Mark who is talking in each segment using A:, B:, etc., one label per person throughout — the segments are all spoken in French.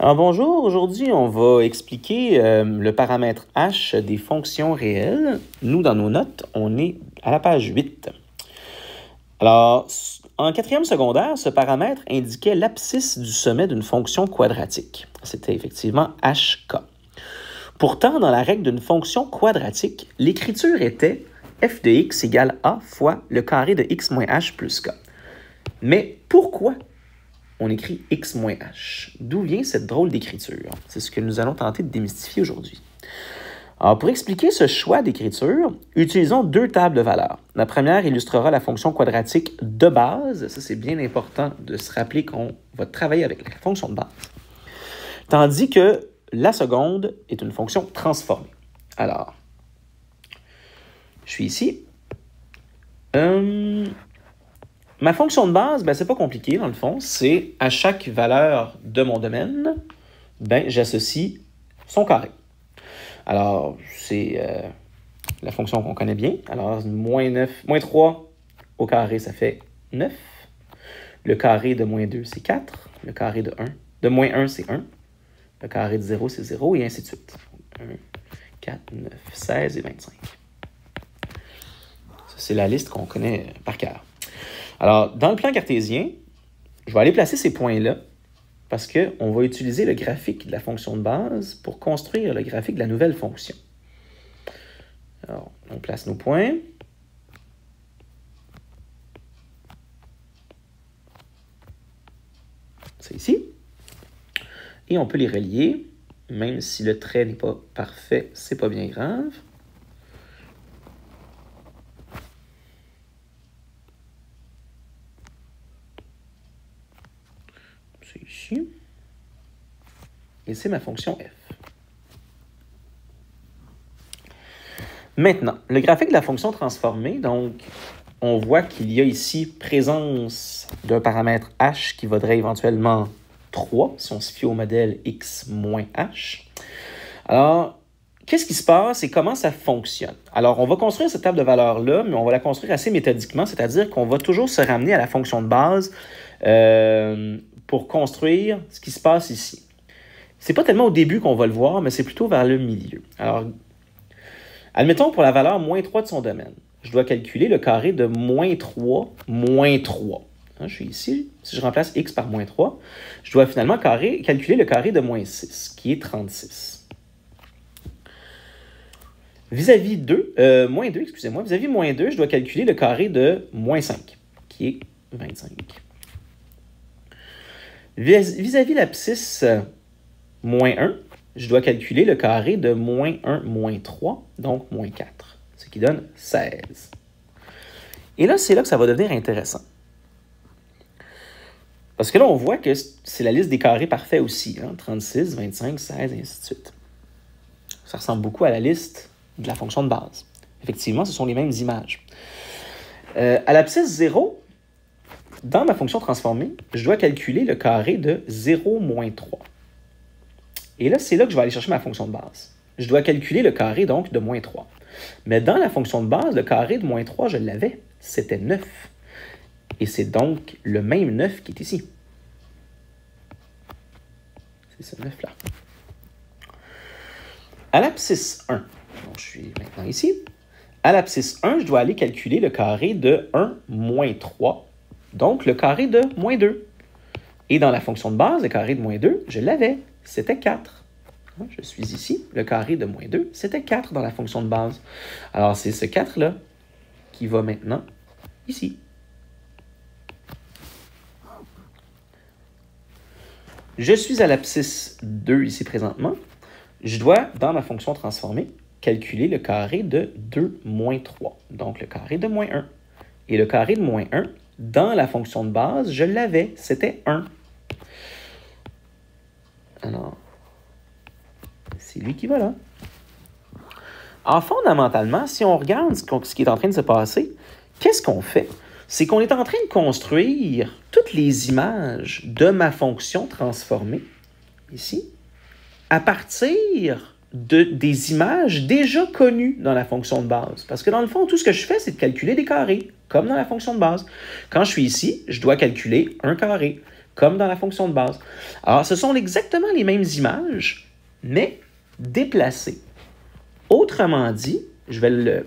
A: Alors bonjour, aujourd'hui on va expliquer le paramètre h des fonctions réelles. Nous, dans nos notes, on est à la page 8. Alors, en quatrième secondaire, ce paramètre indiquait l'abscisse du sommet d'une fonction quadratique. C'était effectivement hk. Pourtant, dans la règle d'une fonction quadratique, l'écriture était f de x égale a fois le carré de x moins h plus k. Mais pourquoi on écrit x moins h? D'où vient cette drôle d'écriture? C'est ce que nous allons tenter de démystifier aujourd'hui. Alors, pour expliquer ce choix d'écriture, utilisons deux tables de valeurs. La première illustrera la fonction quadratique de base. Ça, c'est bien important de se rappeler qu'on va travailler avec la fonction de base. Tandis que la seconde est une fonction transformée. Alors, je suis ici. Ma fonction de base, c'est pas compliqué dans le fond. C'est à chaque valeur de mon domaine, j'associe son carré. Alors, c'est la fonction qu'on connaît bien. Alors, moins 3 au carré, ça fait 9. Le carré de moins 2, c'est 4. Le carré de moins 1, c'est 1. Le carré de 0, c'est 0, et ainsi de suite. 1, 4, 9, 16 et 25. Ça, c'est la liste qu'on connaît par cœur. Alors, dans le plan cartésien, je vais aller placer ces points-là parce qu'on va utiliser le graphique de la fonction de base pour construire le graphique de la nouvelle fonction. Alors, on place nos points. C'est ici. Et on peut les relier, même si le trait n'est pas parfait, c'est pas bien grave. C'est ici. Et c'est ma fonction f. Maintenant, le graphique de la fonction transformée, donc, on voit qu'il y a ici présence d'un paramètre h qui vaudrait éventuellement 3, si on se fie au modèle x moins h. Alors, qu'est-ce qui se passe et comment ça fonctionne? Alors, on va construire cette table de valeurs-là, mais on va la construire assez méthodiquement, c'est-à-dire qu'on va toujours se ramener à la fonction de base pour construire ce qui se passe ici. Ce n'est pas tellement au début qu'on va le voir, mais c'est plutôt vers le milieu. Alors, admettons pour la valeur moins 3 de son domaine, je dois calculer le carré de moins 3, moins 3. Je suis ici, si je remplace x par moins 3, je dois finalement calculer le carré de moins 6, qui est 36. Vis-à-vis moins 2, excusez-moi, vis-à-vis moins 2, je dois calculer le carré de moins 5, qui est 25. Vis-à-vis l'abscisse moins 1, je dois calculer le carré de moins 1, moins 3, donc moins 4, ce qui donne 16. Et là, c'est là que ça va devenir intéressant. Parce que là, on voit que c'est la liste des carrés parfaits aussi. 36, 25, 16, et ainsi de suite. Ça ressemble beaucoup à la liste de la fonction de base. Effectivement, ce sont les mêmes images. À l'abscisse 0, dans ma fonction transformée, je dois calculer le carré de 0 moins 3. Et là, c'est là que je vais aller chercher ma fonction de base. Je dois calculer le carré, donc, de moins 3. Mais dans la fonction de base, le carré de moins 3, je l'avais. C'était 9. Et c'est donc le même 9 qui est ici. C'est ce 9-là. À l'abscisse 1, donc je suis maintenant ici. À l'abscisse 1, je dois aller calculer le carré de 1 moins 3, donc le carré de moins 2. Et dans la fonction de base, le carré de moins 2, je l'avais, c'était 4. Je suis ici, le carré de moins 2, c'était 4 dans la fonction de base. Alors, c'est ce 4-là qui va maintenant ici. Je suis à l'abscisse 2 ici présentement. Je dois, dans ma fonction transformée, calculer le carré de 2 moins 3, donc le carré de moins 1. Et le carré de moins 1, dans la fonction de base, je l'avais, c'était 1. Alors, c'est lui qui va là. Alors, fondamentalement, si on regarde ce qui est en train de se passer, qu'est-ce qu'on fait? C'est qu'on est en train de construire toutes les images de ma fonction transformée, ici, à partir des images déjà connues dans la fonction de base. Parce que dans le fond, tout ce que je fais, c'est de calculer des carrés, comme dans la fonction de base. Quand je suis ici, je dois calculer un carré. comme dans la fonction de base. Alors, ce sont exactement les mêmes images, mais déplacées. Autrement dit, je vais le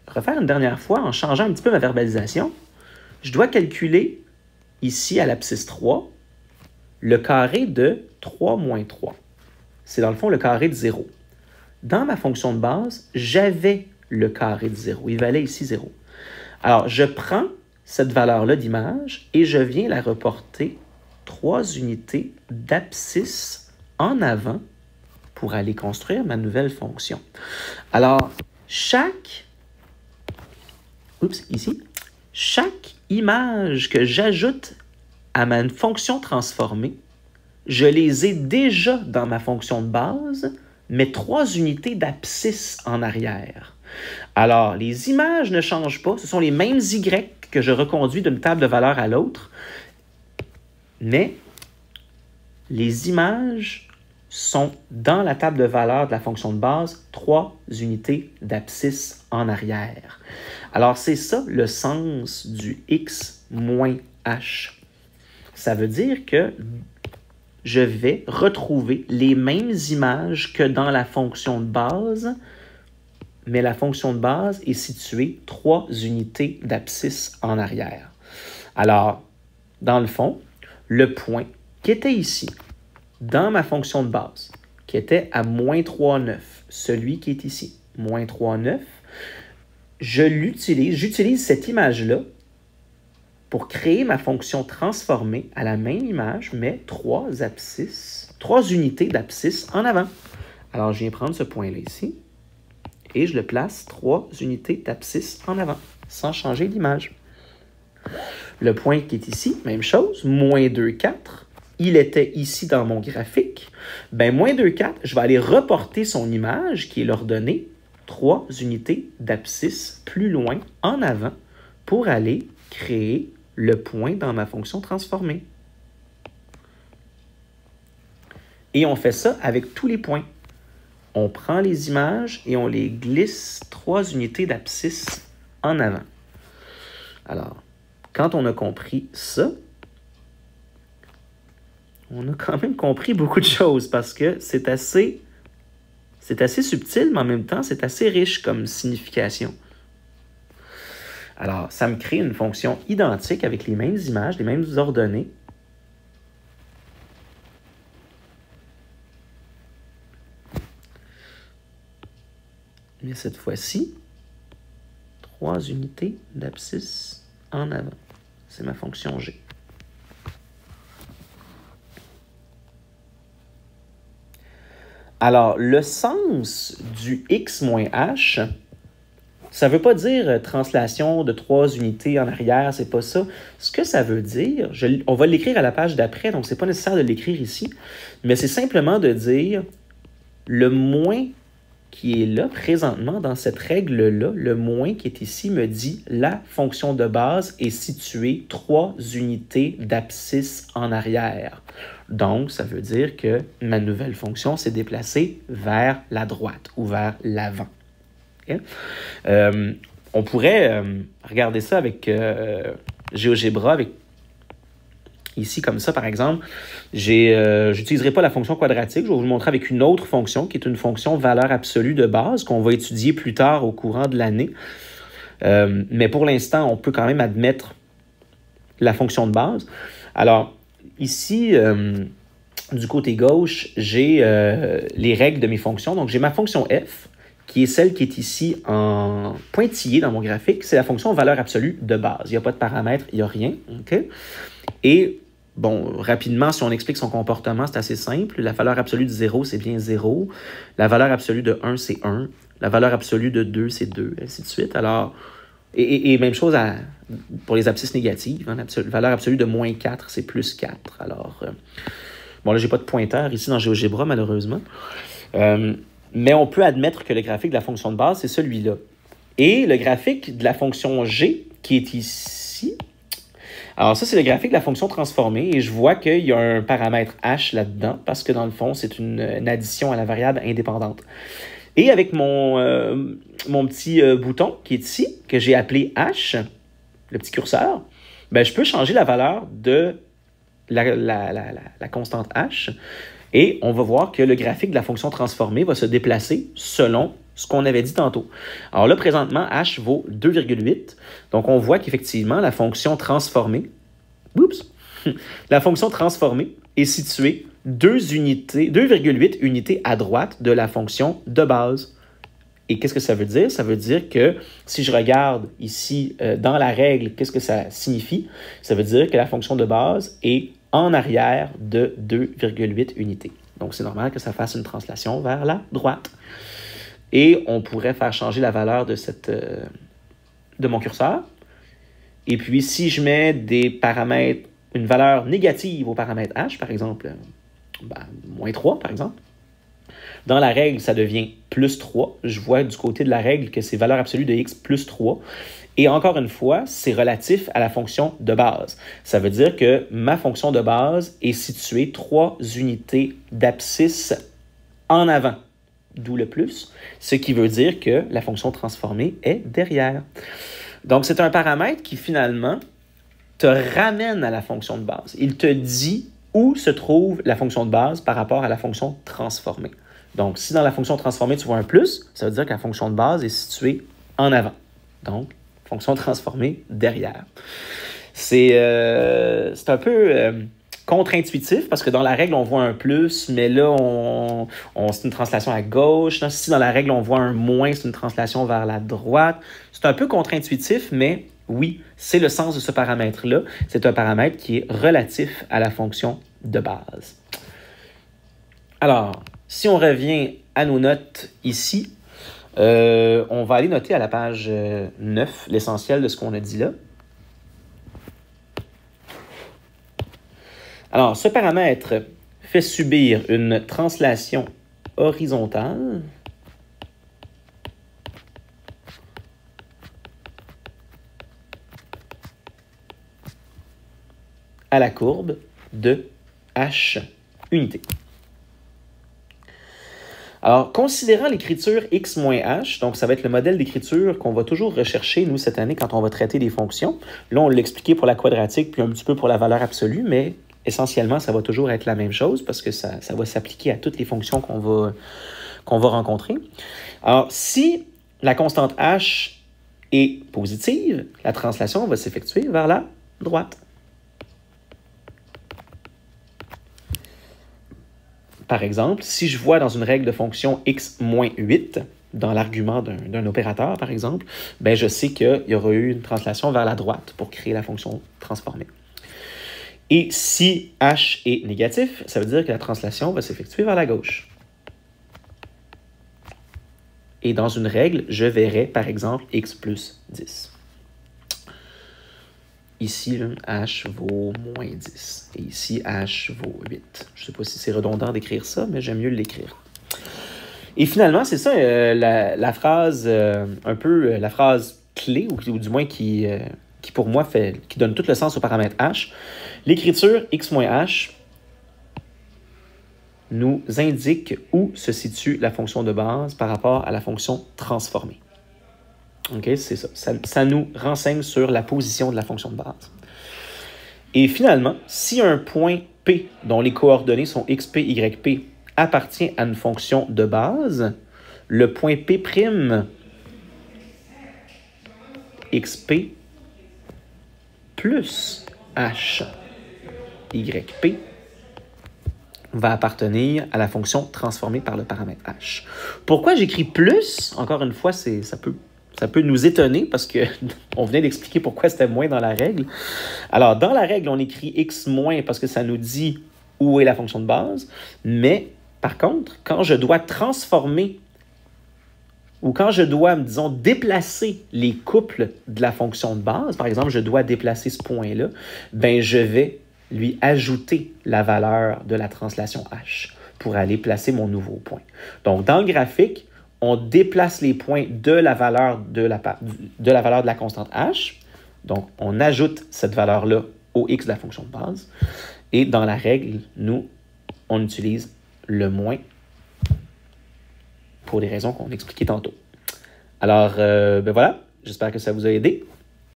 A: refaire une dernière fois en changeant un petit peu ma verbalisation. Je dois calculer ici à l'abscisse 3 le carré de 3 moins 3. C'est dans le fond le carré de 0. Dans ma fonction de base, j'avais le carré de 0. Il valait ici 0. Alors, je prends cette valeur-là d'image et je viens la reporter 3 unités d'abscisse en avant pour aller construire ma nouvelle fonction. Alors, chaque image que j'ajoute à ma fonction transformée, je les ai déjà dans ma fonction de base, mais 3 unités d'abscisse en arrière. Alors, les images ne changent pas. Ce sont les mêmes Y que je reconduis d'une table de valeurs à l'autre, mais les images sont dans la table de valeurs de la fonction de base 3 unités d'abscisse en arrière. Alors, c'est ça le sens du x moins h. Ça veut dire que je vais retrouver les mêmes images que dans la fonction de base, mais la fonction de base est située 3 unités d'abscisse en arrière. Alors, dans le fond, le point qui était ici, dans ma fonction de base, qui était à moins 3,9, celui qui est ici, moins 3,9, j'utilise cette image-là pour créer ma fonction transformée à la même image, mais 3 unités d'abscisse en avant. Alors, je viens prendre ce point-là ici et je le place 3 unités d'abscisse en avant, sans changer d'image. Le point qui est ici, même chose, moins 2,4. Il était ici dans mon graphique. Bien, moins 2,4, je vais aller reporter son image, qui est l'ordonnée, 3 unités d'abscisse plus loin, en avant, pour aller créer le point dans ma fonction transformée. Et on fait ça avec tous les points. On prend les images et on les glisse 3 unités d'abscisse en avant. Alors, quand on a compris ça, on a quand même compris beaucoup de choses parce que c'est assez subtil, mais en même temps, c'est assez riche comme signification. Alors, ça me crée une fonction identique avec les mêmes images, les mêmes ordonnées. Mais cette fois-ci, 3 unités d'abscisse en avant. C'est ma fonction G. Alors, le sens du x moins h, ça ne veut pas dire translation de 3 unités en arrière, c'est pas ça. Ce que ça veut dire, on va l'écrire à la page d'après, donc ce n'est pas nécessaire de l'écrire ici, mais c'est simplement de dire le moins qui est là présentement dans cette règle-là, le moins qui est ici me dit la fonction de base est située 3 unités d'abscisse en arrière. Donc, ça veut dire que ma nouvelle fonction s'est déplacée vers la droite ou vers l'avant. Okay? On pourrait regarder ça avec GeoGebra, avec ici comme ça, par exemple. Je n'utiliserai pas la fonction quadratique, je vais vous le montrer avec une autre fonction qui est une fonction valeur absolue de base qu'on va étudier plus tard au courant de l'année. Mais pour l'instant, on peut quand même admettre la fonction de base. Alors, ici, du côté gauche, j'ai les règles de mes fonctions. Donc, j'ai ma fonction f, qui est celle qui est ici en pointillé dans mon graphique. C'est la fonction valeur absolue de base. Il n'y a pas de paramètres, il n'y a rien. Okay? Et, bon, rapidement, si on explique son comportement, c'est assez simple. La valeur absolue de 0, c'est bien 0. La valeur absolue de 1, c'est 1. La valeur absolue de 2, c'est 2, ainsi de suite. Alors, et même chose pour les abscisses négatives. Hein, valeur absolue de moins 4, c'est plus 4. Alors, bon, là, je n'ai pas de pointeur ici dans GeoGebra, malheureusement. Mais on peut admettre que le graphique de la fonction de base, c'est celui-là. Et le graphique de la fonction G, qui est ici, alors ça, c'est le graphique de la fonction transformée, et je vois qu'il y a un paramètre h là-dedans, parce que dans le fond, c'est une addition à la variable indépendante. Et avec mon petit bouton qui est ici, que j'ai appelé h, le petit curseur, ben, je peux changer la valeur de la constante h. Et on va voir que le graphique de la fonction transformée va se déplacer selon ce qu'on avait dit tantôt. Alors là, présentement, h vaut 2,8. Donc, on voit qu'effectivement, la fonction transformée, la fonction transformée est située 2,8 unités à droite de la fonction de base. Et qu'est-ce que ça veut dire? Ça veut dire que si je regarde ici dans la règle, qu'est-ce que ça signifie? Ça veut dire que la fonction de base est en arrière de 2,8 unités. Donc, c'est normal que ça fasse une translation vers la droite. Et on pourrait faire changer la valeur de mon curseur. Et puis, si je mets des paramètres, une valeur négative au paramètre h, par exemple, moins 3, par exemple, dans la règle, ça devient plus 3. Je vois du côté de la règle que c'est valeur absolue de x plus 3. Et encore une fois, c'est relatif à la fonction de base. Ça veut dire que ma fonction de base est située 3 unités d'abscisse en avant, d'où le plus, ce qui veut dire que la fonction transformée est derrière. Donc, c'est un paramètre qui, finalement, te ramène à la fonction de base. Il te dit où se trouve la fonction de base par rapport à la fonction transformée. Donc, si dans la fonction transformée, tu vois un plus, ça veut dire que la fonction de base est située en avant. Donc, fonction transformée derrière. C'est un peu contre-intuitif parce que dans la règle, on voit un plus, mais là, c'est une translation à gauche. Si dans la règle, on voit un moins, c'est une translation vers la droite. C'est un peu contre-intuitif, mais oui, c'est le sens de ce paramètre-là. C'est un paramètre qui est relatif à la fonction de base. Alors, si on revient à nos notes ici, on va aller noter à la page 9 l'essentiel de ce qu'on a dit là. Alors, ce paramètre fait subir une translation horizontale à la courbe de h unité. Alors, considérant l'écriture x moins h, donc ça va être le modèle d'écriture qu'on va toujours rechercher, nous, cette année, quand on va traiter des fonctions. Là, on l'a expliqué pour la quadratique, puis un petit peu pour la valeur absolue, mais essentiellement, ça va toujours être la même chose parce que ça va s'appliquer à toutes les fonctions qu'on va rencontrer. Alors, si la constante h est positive, la translation va s'effectuer vers la droite. Par exemple, si je vois dans une règle de fonction x moins 8, dans l'argument d'un opérateur, par exemple, ben je sais qu'il y aura eu une translation vers la droite pour créer la fonction transformée. Et si h est négatif, ça veut dire que la translation va s'effectuer vers la gauche. Et dans une règle, je verrai, par exemple, x plus 10. Ici, h vaut moins 10. Et ici, h vaut 8. Je ne sais pas si c'est redondant d'écrire ça, mais j'aime mieux l'écrire. Et finalement, c'est ça la phrase, un peu la phrase clé, ou du moins qui pour moi, qui donne tout le sens au paramètre h. L'écriture x moins h nous indique où se situe la fonction de base par rapport à la fonction transformée. OK, c'est ça. Ça nous renseigne sur la position de la fonction de base. Et finalement, si un point P, dont les coordonnées sont xp, yp, appartient à une fonction de base, le point P' xp plus h yp va appartenir à la fonction transformée par le paramètre h. Pourquoi j'écris plus? Encore une fois, ça peut nous étonner parce qu'on venait d'expliquer pourquoi c'était moins dans la règle. Alors, dans la règle, on écrit x moins parce que ça nous dit où est la fonction de base. Mais, par contre, quand je dois transformer ou quand je dois, disons, déplacer les couples de la fonction de base, par exemple, je dois déplacer ce point-là, ben je vais lui ajouter la valeur de la translation h pour aller placer mon nouveau point. Donc, dans le graphique, on déplace les points de la valeur de la constante h. Donc, on ajoute cette valeur-là au x de la fonction de base. Et dans la règle, nous, on utilise le moins pour les raisons qu'on expliquait tantôt. Alors, ben voilà, j'espère que ça vous a aidé.